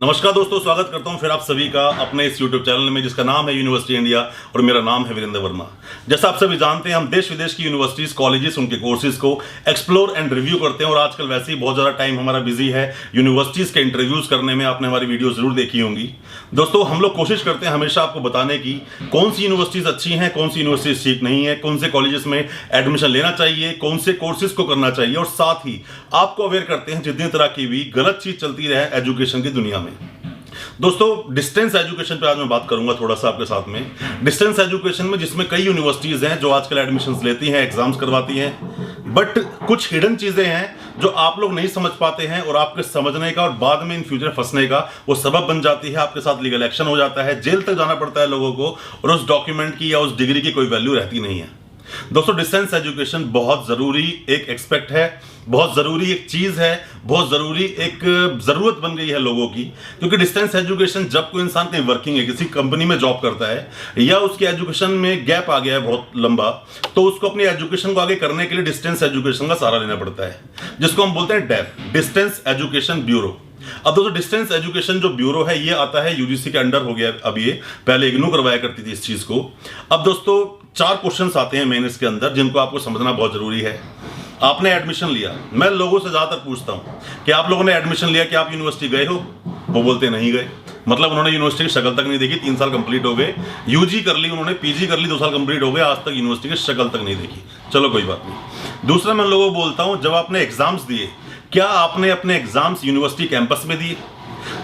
नमस्कार दोस्तों, स्वागत करता हूं फिर आप सभी का अपने इस YouTube चैनल में जिसका नाम है यूनिवर्सिटी इंडिया और मेरा नाम है वीरेंद्र वर्मा। जैसा आप सभी जानते हैं, हम देश विदेश की यूनिवर्सिटीज, कॉलेजेस, उनके कोर्सेज को एक्सप्लोर एंड रिव्यू करते हैं और आजकल वैसे ही बहुत ज़्यादा टाइम हमारा बिजी है यूनिवर्सिटीज़ के इंटरव्यूज़ करने में। आपने हमारी वीडियो ज़रूर देखी होंगी। दोस्तों, हम लोग कोशिश करते हैं हमेशा आपको बताने की कौन सी यूनिवर्सिटीज़ अच्छी हैं, कौन सी यूनिवर्सिटीज़ ठीक नहीं है, कौन से कॉलेजेस में एडमिशन लेना चाहिए, कौन से कोर्सेज को करना चाहिए, और साथ ही आपको अवेयर करते हैं जितनी तरह की भी गलत चीज़ चलती रहे एजुकेशन की दुनिया में। दोस्तों, डिस्टेंस एजुकेशन पे आज मैं बात करूंगा थोड़ा सा आपके साथ में। डिस्टेंस एजुकेशन में जिसमें कई यूनिवर्सिटीज़ हैं जो आजकल एडमिशन्स लेती हैं, एग्जाम्स करवाती हैं, बट कुछ हिडन चीज़ें हैं जो आप लोग नहीं समझ पाते हैं और आपके समझने का और बाद में इन फ्यूचर फंसने का वो सबब बन जाती है। आपके साथ लीगल एक्शन हो जाता है, जेल तक जाना पड़ता है लोगों को, और उस डॉक्यूमेंट की या उस डिग्री की कोई वैल्यू रहती नहीं है। दोस्तों, डिस्टेंस एजुकेशन बहुत ज़रूरी एक एक्सपेक्ट है, बहुत ज़रूरी एक चीज़ है, बहुत ज़रूरी एक ज़रूरत बन गई है लोगों की। क्योंकि डिस्टेंस एजुकेशन, जब कोई इंसान कहीं वर्किंग है, किसी कंपनी में जॉब करता है या उसकी एजुकेशन में गैप आ गया है बहुत लंबा, तो उसको अपनी एजुकेशन को आगे करने के लिए डिस्टेंस एजुकेशन का सहारा लेना पड़ता है, जिसको हम बोलते हैं डैब, डिस्टेंस एजुकेशन ब्यूरो। अब दोस्तों, डिस्टेंस एजुकेशन जो ब्यूरो है ये आता है यूजीसी के अंडर हो गया अब ये, पहले इग्नू करवाया करती थी इस चीज़ को। अब दोस्तों, 4 क्वेश्चंस आते हैं मेन इसके अंदर जिनको आपको समझना बहुत ज़रूरी है। आपने एडमिशन लिया, मैं लोगों से ज़्यादातर पूछता हूँ कि आप लोगों ने एडमिशन लिया, कि आप यूनिवर्सिटी गए हो? वो बोलते नहीं गए। मतलब उन्होंने यूनिवर्सिटी की शक्ल तक नहीं देखी, 3 साल कंप्लीट हो गए, यूजी कर ली उन्होंने, पीजी कर ली, 2 साल कंप्लीट हो गए, आज तक यूनिवर्सिटी की शक्ल तक नहीं देखी। चलो कोई बात नहीं। दूसरा, मैं लोगों को बोलता हूँ, जब आपने एग्जाम्स दिए, क्या आपने अपने एग्जाम्स यूनिवर्सिटी कैंपस में दिए?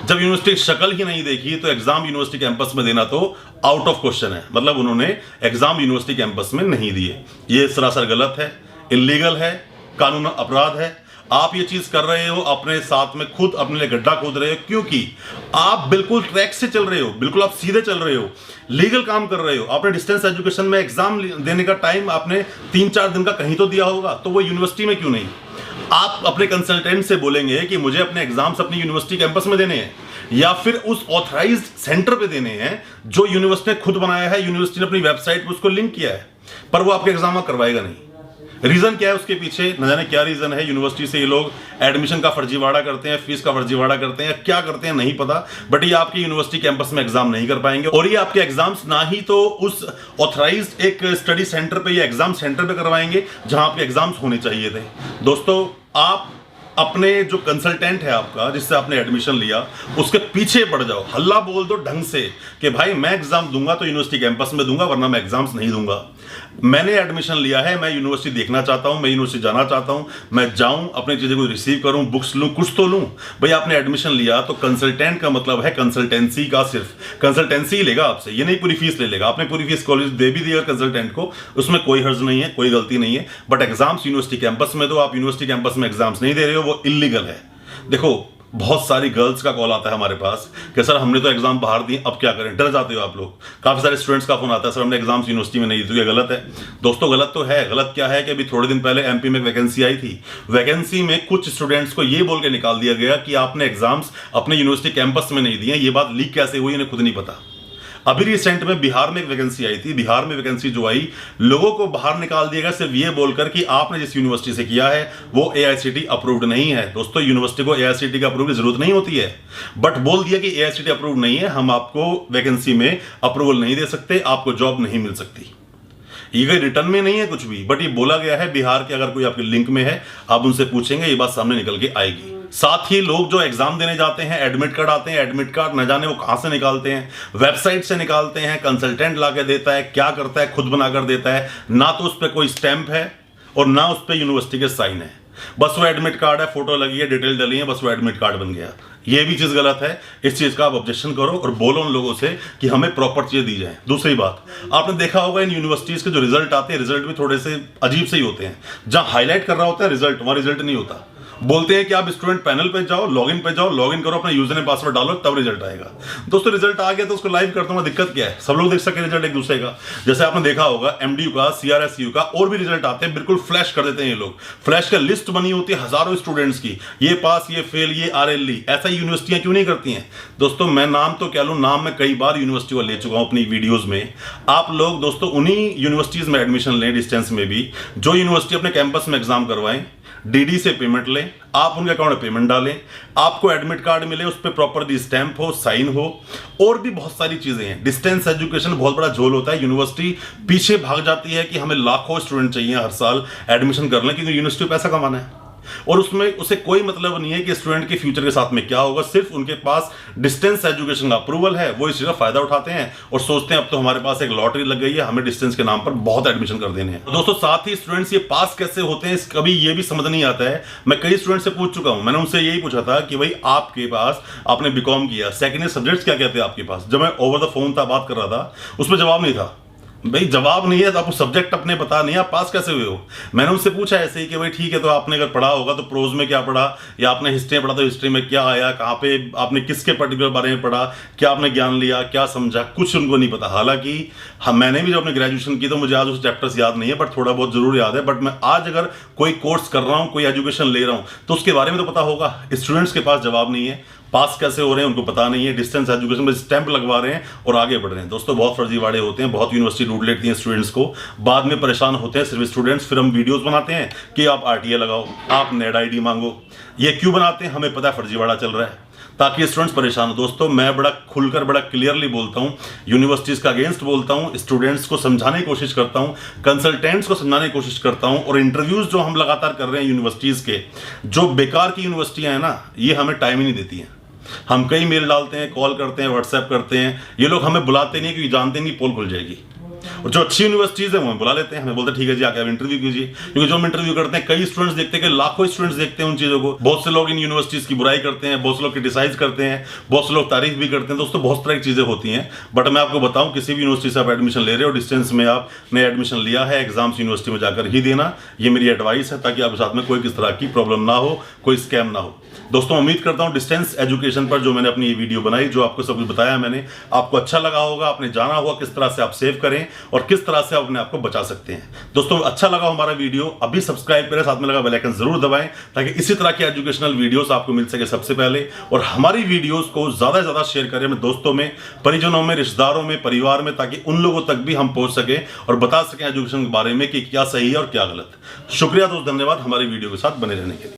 जब यूनिवर्सिटी की शक्ल ही नहीं देखी तो एग्जाम यूनिवर्सिटी कैंपस में देना तो आउट ऑफ क्वेश्चन है। मतलब उन्होंने एग्जाम यूनिवर्सिटी कैंपस में नहीं दिए। ये सरासर गलत है, इलीगल है, कानून अपराध है। आप ये चीज कर रहे हो, अपने साथ में खुद अपने लिए गड्ढा खोद रहे हो, क्योंकि आप बिल्कुल ट्रैक से चल रहे हो, बिल्कुल आप सीधे चल रहे हो, लीगल काम कर रहे हो। आपने डिस्टेंस एजुकेशन में एग्जाम देने का टाइम आपने 3-4 दिन का कहीं तो दिया होगा, तो वो यूनिवर्सिटी में क्यों नहीं? आप अपने कंसल्टेंट से बोलेंगे कि मुझे अपने एग्जाम्स अपनी यूनिवर्सिटी कैंपस में देने हैं, या फिर उस ऑथराइज्ड सेंटर पे देने हैं जो यूनिवर्सिटी ने खुद बनाया है, यूनिवर्सिटी ने अपनी वेबसाइट पे उसको लिंक किया है, पर वो आपके एग्जाम करवाएगा नहीं। रीजन क्या है उसके पीछे? न जाने क्या रीजन है। यूनिवर्सिटी से ये लोग एडमिशन का फर्जीवाड़ा करते हैं, फीस का फर्जीवाड़ा करते हैं, क्या करते हैं नहीं पता, बट ये आपकी यूनिवर्सिटी कैंपस में एग्जाम नहीं कर पाएंगे, और ये आपके एग्जाम्स ना ही तो उस ऑथराइज्ड एक स्टडी सेंटर पे या एग्जाम सेंटर पे करवाएंगे जहां आपके एग्जाम्स होने चाहिए थे। दोस्तों, आप अपने जो कंसल्टेंट है आपका, जिससे आपने एडमिशन लिया, उसके पीछे पड़ जाओ, हल्ला बोल दो ढंग से कि भाई मैं एग्जाम दूंगा तो यूनिवर्सिटी कैंपस में दूंगा, वरना मैं एग्जाम्स नहीं दूंगा। मैंने एडमिशन लिया है, मैं यूनिवर्सिटी देखना चाहता हूं, मैं यूनिवर्सिटी जाना चाहता हूं, मैं जाऊं, अपनी चीजें को रिसीव करूं, बुक्स लूं, कुछ तो लूं। भाई आपने एडमिशन लिया तो कंसल्टेंट का मतलब है कंसल्टेंसी का, सिर्फ कंसल्टेंसी ही लेगा आपसे, ये नहीं पूरी फीस ले लेगा। आपने पूरी फीस कॉलेज दे भी दिया कंसल्टेंट को, उसमें कोई हर्ज नहीं है, कोई गलती नहीं है, बट एग्जाम्स यूनिवर्सिटी कैंपस में दो। आप यूनिवर्सिटी कैंपस में एग्जाम्स नहीं दे रहे हो, वो इलीगल है। देखो, बहुत सारी गर्ल्स का कॉल आता है हमारे पास कि सर हमने तो एग्जाम बाहर दिए, अब क्या करें? डर जाते हो आप लोग। काफी सारे स्टूडेंट्स का फोन आता है, सर हमने एग्जाम्स यूनिवर्सिटी में नहीं दी। तो ये गलत है दोस्तों, गलत तो है। गलत क्या है कि अभी थोड़े दिन पहले एमपी में एक वैकेंसी आई थी, वैकेंसी में कुछ स्टूडेंट्स को ये बोल के निकाल दिया गया कि आपने एग्जाम्स अपने यूनिवर्सिटी कैंपस में नहीं दिए। ये बात लीक कैसे हुई इन्हें खुद नहीं पता। अभी रिसेंट में बिहार में एक वैकेंसी आई थी, बिहार में वैकेंसी जो आई, लोगों को बाहर निकाल दिया गया सिर्फ ये बोलकर कि आपने जिस यूनिवर्सिटी से किया है वो एआईसीटी अप्रूव्ड नहीं है। दोस्तों, यूनिवर्सिटी को एआईसीटी का अप्रूवल की जरूरत नहीं होती है, बट बोल दिया कि एआईसीटी अप्रूव नहीं है, हम आपको वैकेंसी में अप्रूवल नहीं दे सकते, आपको जॉब नहीं मिल सकती। ये कोई रिटर्न में नहीं है कुछ भी, बट ये बोला गया है बिहार के। अगर कोई आपके लिंक में है, आप उनसे पूछेंगे, ये बात सामने निकल के आएगी। साथ ही लोग जो एग्जाम देने जाते हैं, एडमिट कार्ड आते हैं, एडमिट कार्ड न जाने वो कहां से निकालते हैं, वेबसाइट से निकालते हैं, कंसल्टेंट लाके देता है, क्या करता है, खुद बनाकर देता है, ना तो उस पर कोई स्टैंप है और ना उस पर यूनिवर्सिटी के साइन है। बस वो एडमिट कार्ड है, फोटो लगी है, डिटेल डली है, बस वो एडमिट कार्ड बन गया। ये भी चीज गलत है। इस चीज का आप ऑब्जेक्शन करो और बोलो उन लोगों से कि हमें प्रॉपर चीजें दी जाए। दूसरी बात, आपने देखा होगा इन यूनिवर्सिटीज के जो रिजल्ट आते हैं, रिजल्ट भी थोड़े से अजीब से ही होते हैं। जहां हाईलाइट कर रहा होता है रिजल्ट, वहां रिजल्ट नहीं होता। बोलते हैं कि आप स्टूडेंट पैनल पे जाओ, लॉगिन पे जाओ, लॉगिन करो, अपना यूजर नेम पासवर्ड डालो, तब रिजल्ट आएगा। दोस्तों, रिजल्ट आ गया तो उसको लाइव करता हूं, दिक्कत क्या है? सब लोग देख सके रिजल्ट एक दूसरे का। जैसे आपने देखा होगा एमडीयू का, सीआरएसयू का, और भी रिजल्ट आते हैं, बिल्कुल फ्लैश कर देते हैं ये लोग। फ्लैश का लिस्ट बनी होती है हजारों स्टूडेंट्स की, ये पास, ये फेल, ये आरएलई। ऐसा यूनिवर्सिटियां क्यों नहीं करती हैं? दोस्तों, मैं नाम तो क्या लूं, नाम मैं कई बार यूनिवर्सिटी को ले चुका हूं अपनी वीडियोज में। आप लोग दोस्तों उन्हीं यूनिवर्सिटीज में एडमिशन लें, डिस्टेंस में भी, जो यूनिवर्सिटी अपने कैंपस में एग्जाम करवाएं। डीडी से पेमेंट लें, आप उनके अकाउंट में पेमेंट डालें, आपको एडमिट कार्ड मिले, उस पर प्रॉपरली स्टैंप हो, साइन हो, और भी बहुत सारी चीजें हैं। डिस्टेंस एजुकेशन बहुत बड़ा झोल होता है। यूनिवर्सिटी पीछे भाग जाती है कि हमें लाखों स्टूडेंट चाहिए हर साल एडमिशन कर लें, क्योंकि यूनिवर्सिटी पैसा कमाना है और उसमें उसे कोई मतलब नहीं है कि स्टूडेंट के फ्यूचर के साथ में क्या होगा। सिर्फ उनके पास डिस्टेंस एजुकेशन का अप्रूवल है, वो इस चीज का फायदा उठाते हैं और सोचते हैं अब तो हमारे पास एक लॉटरी लग गई है, हमें डिस्टेंस के नाम पर बहुत एडमिशन कर देने हैं। दोस्तों साथ ही स्टूडेंट्स ये पास कैसे होते हैं कभी ये भी समझ नहीं आता है। मैं कई स्टूडेंट से पूछ चुका हूं, मैंने उनसे यही पूछा था कि भाई आपके पास, आपने बीकॉम किया, सेकेंड ईयर सब्जेक्ट्स क्या कहते हैं आपके पास। जब मैं ओवर द फोन था बात कर रहा था, उसमें जवाब नहीं था। भाई जवाब नहीं है तो आपको सब्जेक्ट अपने पता नहीं, आप पास कैसे हुए हो। मैंने उनसे पूछा ऐसे ही कि भाई ठीक है, तो आपने अगर पढ़ा होगा तो प्रोज में क्या पढ़ा, या आपने हिस्ट्री में पढ़ा तो हिस्ट्री में क्या आया, कहाँ पे आपने किसके पर्टिकुलर बारे में पढ़ा, क्या आपने ज्ञान लिया, क्या समझा, कुछ उनको नहीं पता। हालांकि मैंने भी जब अपने ग्रेजुएशन की तो मुझे आज उस चैप्टर्स याद नहीं है, बट थोड़ा बहुत जरूर याद है। बट मैं आज अगर कोई कोर्स कर रहा हूँ, कोई एजुकेशन ले रहा हूँ, तो उसके बारे में तो पता होगा। स्टूडेंट्स के पास जवाब नहीं है, पास कैसे हो रहे हैं उनको पता नहीं है, डिस्टेंस एजुकेशन में स्टैंप लगवा रहे हैं और आगे बढ़ रहे हैं। दोस्तों बहुत फर्जीवाड़े होते हैं, बहुत यूनिवर्सिटी लूट लेती हैं स्टूडेंट्स को, बाद में परेशान होते हैं सिर्फ स्टूडेंट्स। फिर हम वीडियोस बनाते हैं कि आप आरटीए लगाओ, आप नेट आईडी मांगो। ये क्यों बनाते हैं हमें पता है, फर्जीवाड़ा चल रहा है ताकि स्टूडेंट्स परेशान हो। दोस्तों मैं बड़ा खुलकर, बड़ा क्लियरली बोलता हूं, यूनिवर्सिटीज का अगेंस्ट बोलता हूं, स्टूडेंट्स को समझाने की कोशिश करता हूं, कंसल्टेंट्स को समझाने की कोशिश करता हूं, और इंटरव्यूज जो हम लगातार कर रहे हैं यूनिवर्सिटीज के, जो बेकार की यूनिवर्सिटियां हैं ना, ये हमें टाइम ही नहीं देती हैं। हम कई मेल डालते हैं, कॉल करते हैं, व्हाट्सएप करते हैं, ये लोग हमें बुलाते नहीं क्योंकि जानते नहीं पोल खुल जाएगी। और जो अच्छी यूनिवर्सिटीज है वो हमें बुला लेते हैं, हमें बोलते हैं ठीक है जी आके आप इंटरव्यू कीजिए। क्योंकि जो हम इंटरव्यू करते हैं, कई स्टूडेंट्स देखते हैं कि लाखों स्टूडेंट्स देखते हैं उन चीजों को। बहुत से लोग इन यूनिवर्सिटीज की बुराई करते हैं, बहुत से लोग क्रिटिसाइज करते हैं, बहुत से लोग तारीफ भी करते हैं। दोस्तों बहुत तरह की चीजें होती हैं, बट मैं आपको बताऊं, किसी भी यूनिवर्सिटी से आप एडमिशन ले रहे हो, डिस्टेंस में आपने एडमिशन लिया है, एग्जाम्स यूनिवर्सिटी में जाकर ही देना, ये मेरी एडवाइस है, ताकि आपके साथ में कोई किस तरह की प्रॉब्लम ना हो, कोई स्कैम ना हो। दोस्तों उम्मीद करता हूं डिस्टेंस एजुकेशन पर जो मैंने अपनी ये वीडियो बनाई, जो आपको सब कुछ बताया मैंने, आपको अच्छा लगा होगा, आपने जाना होगा किस तरह से आप सेव करें और किस तरह से आप अपने आप को बचा सकते हैं। दोस्तों अच्छा लगा हमारा वीडियो, अभी सब्सक्राइब करें, साथ में लगा बेल आइकन जरूर दबाएं, ताकि इसी तरह की एजुकेशनल वीडियोस आपको मिल सके सबसे पहले। और हमारी वीडियोस को ज्यादा से ज्यादा शेयर करें अपने दोस्तों में, परिजनों में, रिश्तेदारों में, परिवार में, ताकि उन लोगों तक भी हम पहुंच सके और बता सकें एजुकेशन के बारे में कि क्या सही है और क्या गलत। शुक्रिया दोस्त, धन्यवाद हमारी वीडियो के साथ बने रहने के लिए।